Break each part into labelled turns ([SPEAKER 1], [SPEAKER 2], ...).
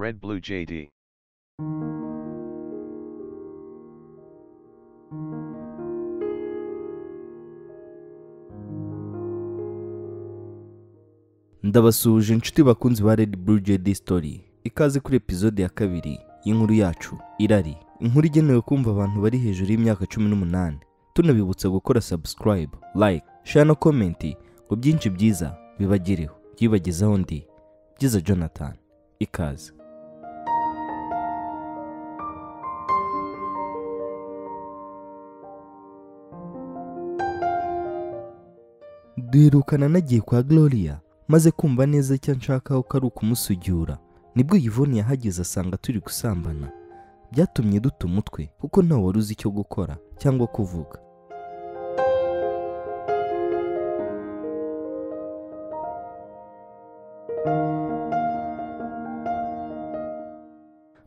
[SPEAKER 1] Red Blue JD.
[SPEAKER 2] Ndabasuhuje inshuti bakunzi ba Red Blue JD Story. Ikaze kuri episode ya kabiri y'inkuru yacu Irari. Inkuru igenewe kumva abantu bari hejuru y'imyaka 18. Tunabibutsa gukora subscribe, like, share no comment ngo byinshi byiza bibagireho. Yibagezaho ndi Byiza Jonathan. Ikaze. Duherukana nagiye kwa Gloria maze kumva neza icyo nshakaho ko ari ukumusujyura. Nibwo Yvonne yahageze asanga turi gusambana. Byatumye duta umutwe kuko ntawe wari uzi icyo gukora cyangwa kuvuga.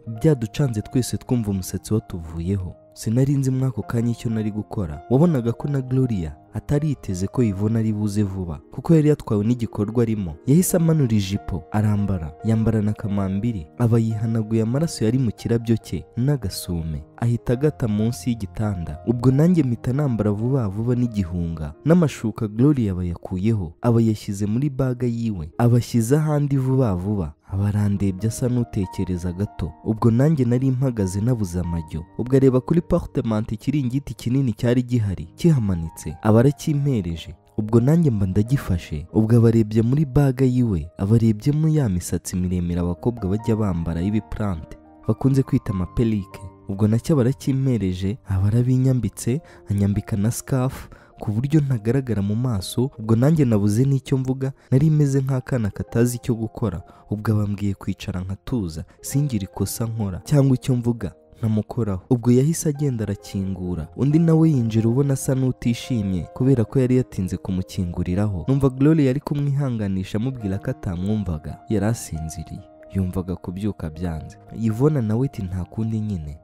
[SPEAKER 2] Byaducanze twese twumva umusatsi watuvuyeho. Sinari nzi mwako kanya icyo nari gukora. Wabonaga ko na Gloria atari yiteze ko Yvonne ari buze vuba kuko yari yatwawe n'igikorwa arimo. Yahise amanura ijipo arambara, yambara na kamambiri, aba yihanaguye amaraso yari mu kirabyo cye n'agasume, ahita agata munsi y'igitanda. Ubwo nanjye mpita nambara vuba vuba n'igihunga n'amashuka Gloria bayakuyeho, aba yashyize muri baga yiwe, abashyize ahandi vuba vuba. Abarandebye asa n'utekereza gato. Ubwo nanjye nari mpagaze nabuze amajyo. Ubwo areba kuri portement ikiringiti kinini cyari gihari kihamanitse, abarakimpereje. Ubwo nanjye mba ndagifashe. Ubwo abarebye muri baga yiwe, abarebyemo ya misatsi miremire abakobwa bajya bambara y'ibiplante bakunze kwita amapelike. Ubwo nacyo barakimpereje, abarabinyambitse, anyambika na scarf ku buryo ntagaragara mu maso. Ubwo nanjye nabuze n'icyo mvuga, nari meze nk'akana katazi icyo gukora. Ubwo abambwiye kwicara nkatuza, singira ikosa nkora cyangwa icyo mvuga nkamukoraho. Ubwo yahise agenda arakingura, undi nawe yinjira ubona asa n'utishimye kubera ko yari yatinze kumukinguriraho. Numva Gloria yari kumwihanganisha amubwira ko atamwumvaga, yari asinziriye, yumvaga kubyuka byanze. Yvonne nawe ati nta kundi nyine.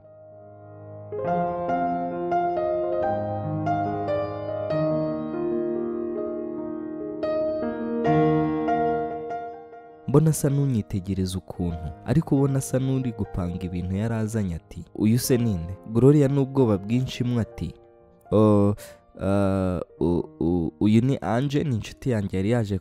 [SPEAKER 2] Mbona asa n'unyitegereza ukuntu, ariko ubona asa n'uri gupanga ibintu yari azanye. Ati uyu se ninde? Gloria n'ubwoba bwinshi mwe ati uyu ni Ange, ni inshuti yanjye yari yaje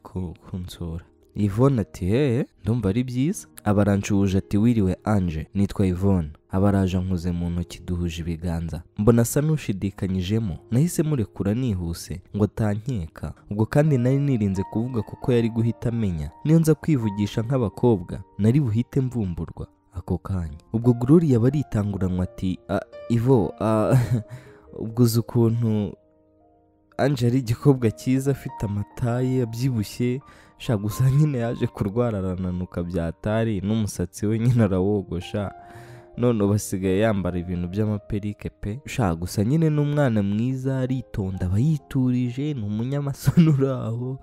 [SPEAKER 2] kunsura. Yvonne ati ndumva ari byiza. Abaranshuje ati wiriwe Ange, nitwa Yvonne. Abaraje nkuze mu ntoki duhuje ibiganza. Mbona asa n'ushidikanyijemo, nahise murekura nihuse ngo atankeka. Ubwo kandi nari nirinze kuvuga kuko yari guhita amenya niyo nza kwivugisha nk'abakobwa nari buhite mvumburwa ako kanya. Ubwo Gloria baritanguranwa ati Ivo, ubwo uzi ukuntu Ange ari igikobwa cyiza afite amataye abyibushye, shaka gusa nyine yaje kurwara arananuka byatari, n'umusatsi we nyine arawogosha, none basigaye yambara ibintu by'amaperike pe. Shaka gusa nyine n'umwana mwiza, aritonda, aba yiturije, ni umunyamasoni aho.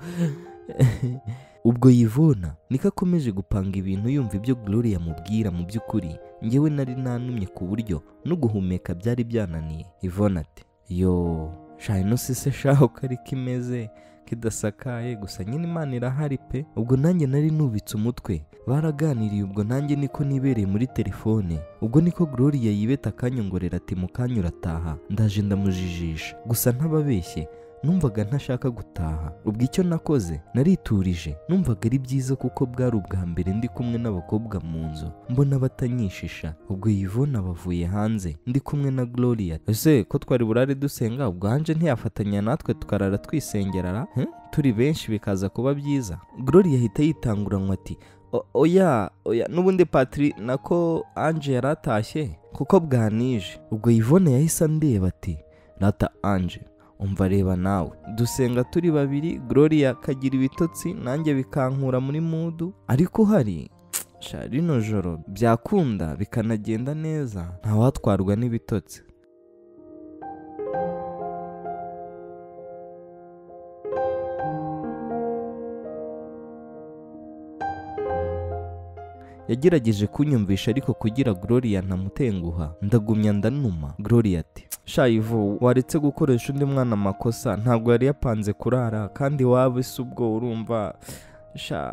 [SPEAKER 2] Ubwo Yvonne niko akomeje gupanga ibintu yumva ibyo Gloria amubwira. Mu by'ukuri njyewe nari nanumye ku buryo no guhumeka byari byananiye. Yvonne ati ino se shaho kari kimeze kidasakaye, gusa nyine Imana irahari pe. Ubwo nanjye nari nubitse umutwe, baraganiriye. Ubwo nanjye niko nibereye muri telefone. Ubwo niko Gloria yibeta akanyongorera ati mu kanya urataha. Ndaje ndamujijisha, gusa ntababeshye numvaga ntashaka gutaha. Ubwo icyo nakoze nariturije, numvaga ari byiza kuko bwari ubwa mbere ndi kumwe n'abakobwa mu nzu mbona batanyishisha. Ubwo Yvonne abavuye hanze ndi kumwe na Gloria. Ese ko twari burare dusenga, ubwo Ange ntiyafatanya natwe tukarara twisengera turi benshi bikaza kuba byiza? Gloria ahita yitanguranwa ati oya n'ubundi Patri nako Ange yaratashye kuko bwanije. Ubwo Yvonne yahise andeba ati rata Ange, umva reba nawe dusenga turi babiri, Gloria akagira ibitotsi nanjye bikankura muri mudu, ariko hari rino joro byakunda bikanagenda neza, ntawatwarwa n'ibitotsi. Yagerageje kunyumvisha ariko kugira Gloria ntamutenguha ndagumya ndanuma. Gloria ati Shayivo, waretse gukoresha undi mwana amakosa, ntabwo yari yapanze kurara kandi waba ise ubwo urumva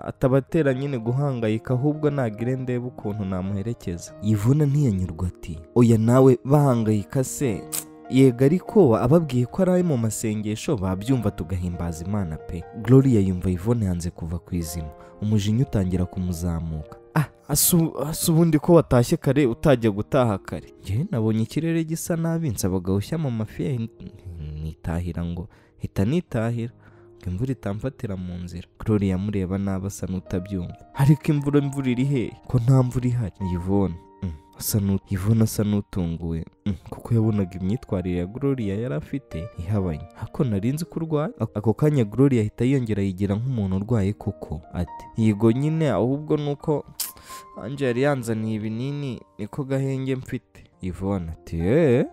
[SPEAKER 2] atabatera nyine guhangayika ahubwo nagire ndebe ukuntu namuherekeza. Yvonne ntiyanyurwa ati oya nawe bahangayika se yega ariko ababwiye ko ari mu masengesho babyumva tugahimbaza Imana pe. Gloria yumva Yvonne yanze kuva ku izima, umujinya utangira kumuzamuka. Ubundi ko watashye kare utajya gutaha kare? Njye nabonye ikirere gisa nabi nsaba gaheshya mu mafi nitahira ngo hita nitahira ngo imvura itamfatira mu nzira. Gloria amureba nabi asa n'utabyumva. Ariko imvura iri hehe ko nta mvura ihari? Yvonne asa n'utunguwe kuko yabonaga imyitwarire ya Gloria yari afite ihabanye. Ako narinzi ko urwaye. Ako kanya Gloria ahita yongera yigira nk'umuntu urwaye koko ati yego nyine ahubwo nuko Ange yari yanzaniye ibinini niko gahenge mfite. Yvonne ati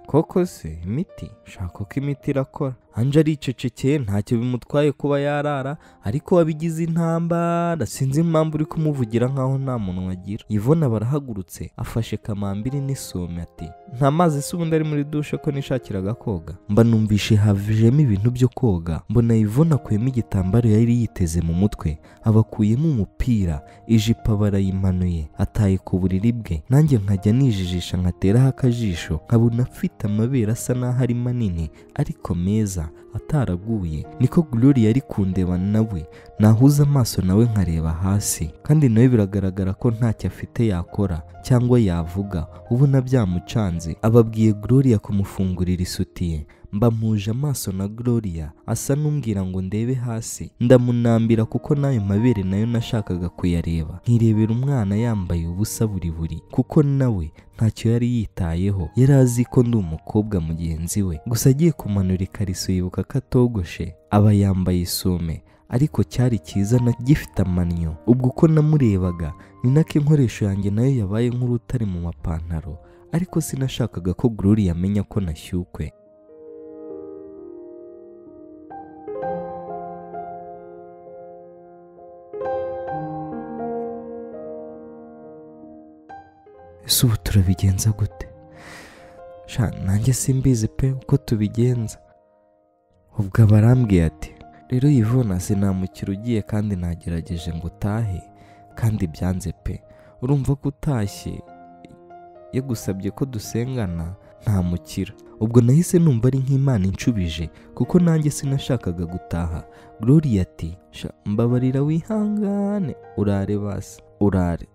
[SPEAKER 2] koko se imiti? Shaka ko imiti irakora. Ange aricecekeye ntacyo bimutwaye kuba yarara ariko wabigize intambara sinzi impamvu uri kumuvugira nkaho nta muntu wagira. Yvonne barahagurutse afashe kamambiri n'isume ati nta mazi se ubundi ari muri dushe ko nishakiraga koga? Mba numvishe havijemo ibintu byo koga. Mbona Yvonne akuyemo igitambaro yari yiteze mu mutwe abakuyemo umupira, ijipo barayimanuye ataye ku buriri bwe. Nanjye nkajya nijijisha nkateraho akajisho nkabona afite amabere asa n'aho ari manini ariko meza ataraguye. Niko Gloria yari kundeba nawe nahuza amaso nawe nkareba hasi kandi nawe biragaragara ko ntacyo afite yakora cyangwa yavuga ubona byamucanze. Ababwiye Gloria kumufungurira isutiye. Mba mpuje amaso na Gloria asa n'umbwira ngo ndebe hasi. Ndamunambira kuko nayo mabere nayo nashakaga kuyareba. Nkirebera umwana yambaye ubusa buri kuko nawe ntacyo yari yitayeho. Yari azi ko ndi umukobwa mugenzi we. Gusa agiye kumanura ikariso yibuka ko atogoshe aba yambaye isume ariko cyari cyiza na gifite amannyo. Ubwo uko namurebaga ni nako inkoresho yanjye nayo yabaye nk'urutare mu mapantaro ariko sinashakaga ko Gloria amenya ko nashyukwe. Ese ubu turabigenza gute? Nanjye simbizi pe uko tubigenza. Ubwo barambwiye ati rero Yvonne sinamukira ugiye kandi nagerageje ngo utahe kandi byanze pe. Urumva ko utashye yagusabye ko dusengana ntamukira. Ubwo nahise numva ari nk'Imana inshubije kuko nanjye sinashakaga gutaha. Gloria ati mbabarira wihangane urare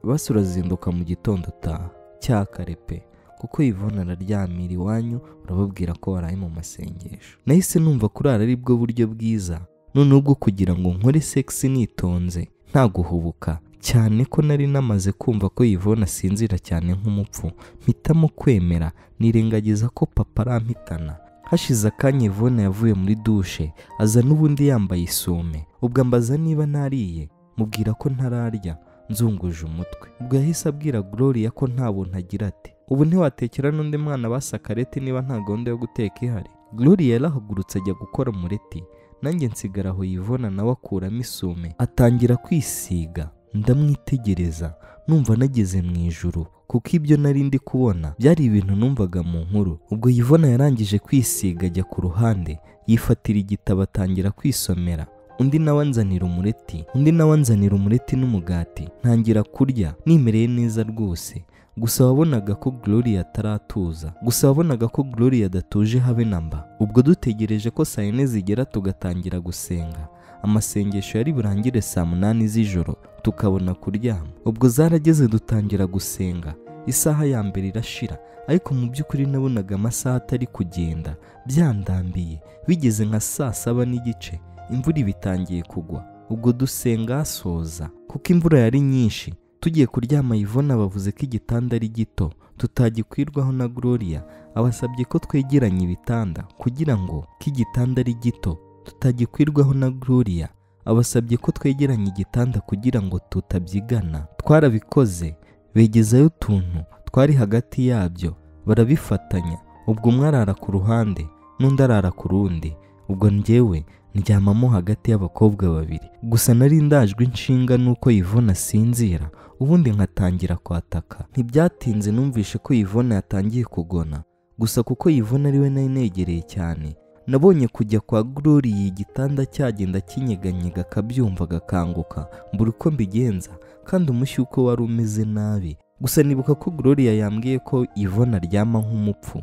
[SPEAKER 2] basi urazinduka mu gitondo utaha cyakare pe kuko Yvonne araryamira iwanyu urababwira ko waraye mu masengesho. Nahise numva kurara ari bwo buryo bwiza none ubwo kugira ngo nkore sex nitonze nta guhubuka cyane ko nari namaze kumva ko Yvonne asinzira cyane nk'umupfu. Mpitamo kwemera nirengagiza ko papa arampitana. Hashize akanya Yvonne yavuye muri dushe aza n'ubundi yambaye isume. Ubwo ambaza niba nariye mubwira ko ntararya nzunguje umutwe. Ubwo yahise abwira Gloria ko nta buntu agira ati ubu ntiwatekera n'undi mwana basakareti niba nta gahunda yo guteka ihari. Gloria yarahagurutse ajya gukora umureti nanjye nsigara aho. Yvonne nawe akuramo isume atangira kwisiga. Ndamwitegereza numva nageze mu ijuru kuko ibyo nari ndi kubona byari ibintu numvaga mu nkuru. Ubwo Yvonne yarangije kwisiga ajya ku ruhande yifatira igitabo atangira kwisomera. Undi nawe anzanira umureti n'umugati ntangira kurya nimereye neza rwose. Gusa wabonaga ko Gloria ataratuza. Wabonaga ko Gloria adatuje habe namba. Ubwo dutegereje ko saa 4 zigera tugatangira gusenga. Amasengesho yari burangire saa 8 z'ijoro tukabona kuryama. Ubwo zarageze dutangira gusenga. Isaha ya mbere irashira ariko mu by'ukuri nabonaga amasaha atari kugenda byandambiye. Bigeze nka saa 7 n'igice imvura ibitangiye kugwa. Ubwo dusenga asoza kuko imvura yari nyinshi. Tugiye kuryama Yvonne bavuze ko igitanda ari gito tutagikwirwaho na Gloria. Abasabye ko twegeranye ibitanda kugira ngo k'igitanda ari gito tutagikwirwaho na Gloria. Abasabye ko twegeranye igitanda kugira ngo tutabyigana. Twarabikoze begezayo utuntu twari hagati yabyo barabifatanya. Ubwo umwe arara ku ruhande n'undi arara ku rundi. Ubwo njyewe ndyamamo hagati y'abakobwa babiri. Gusa nari ndajwe inshinga nuko Yvonne asinzira ubundi nkatangira kwataka. Ntibyatinze numvishe ko Yvonne yatangiye kugona. Gusa kuko Yvonne ari we nari negereye cyane nabonye kujya kwa Gloria igitanda cyagenda kinyeganyega akabyumva agakanguka mbura uko mbigenza kandi umushyuko wari umeze nabi. Gusa nibuka ko Gloria yambwiye ko Yvonne aryama nk'umupfu.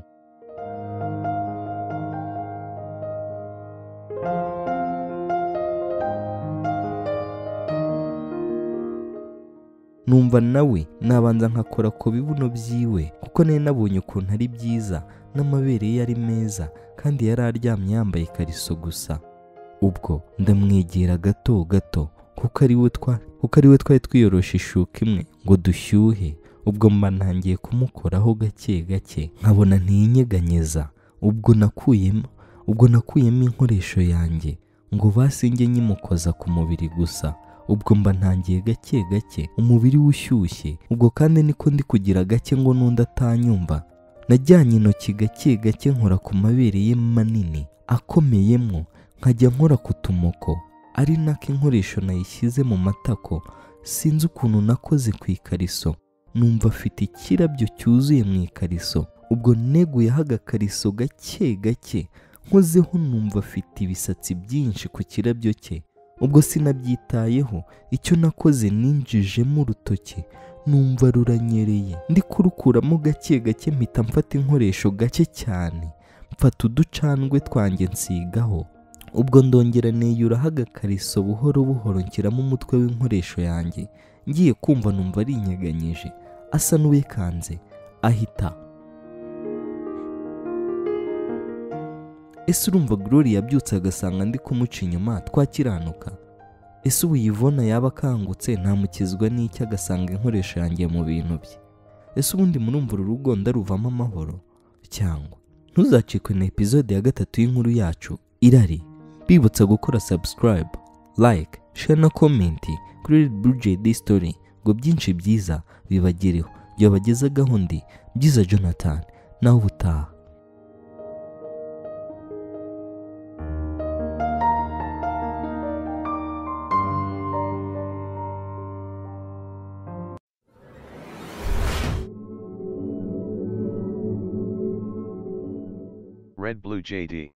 [SPEAKER 2] Numva nawe nabanza nkakora ku bibuno byiwe kuko nari nabonye ukuntu ari byiza n'amabere ye ari meza kandi yari aryamye yambaye ikariso gusa. Ubwo ndamwegera gato gato kuko ari we twari twiyoroshe ishuka imwe ngo dushyuhe. Ubwo mba ntangiye kumukoraho gake gake nkabona ntiyinyeganyeza. Ubwo nakuyemo inkoresho yanjye ngo basinge nyimukoza ku mubiri gusa. Ubwo mba ntangiye gake gake umubiri ushyushye. Ubwo kandi niko ndi kugira gake ngo n'undi atanyumva. Najyanye intoki gake gake nkora ku mabere ye manini akomeyemo, nkajya nkora ku tumoko ari nako inkoresho nayishyize mu matako. Sinzi ukuntu nakoze ku ikariso, numva afite ikirabyo cyuzuye mu ikariso. Ubwo neguyeho agakariso gake gake nkozeho numva afite ibisatsi byinshi ku kirabyo cye. Ubwo sinabyitayeho, icyo nakoze ninjijemo urutoki numva ruranyereye. Ndi kurukuramo gake gake mpita mfata inkoresho gake cyane mfata uducandwe twanjye nsigaho. Ubwo ndongera neyuraho agakariso buhoro buhoro nshyiramo umutwe w'inkoresho yanjye. Ngiye kumva numva arinyeganyije asa n'uwikanze ahita. Ese urumva Gloria yabyutse agasanga ndi kumuca inyuma twakiranuka? Ese ubu Yvonne yaba akangutse ntamukizwa n'icyo agasanga inkoresho yanjye mu bintu bye? Ese ubundi murumva uru rugo ndaruvamo amahoro cyangwa? Ntuzacikwe na episode ya 3 y'inkuru yacu Irari. Bibutsa gukora subscribe, like, share na comment kuri Blue JD Story ngo byinshi byiza bibagereho. Byabagezagaho ndi Byiza Jonathan, naho ubutaha.
[SPEAKER 1] Red Blue JD.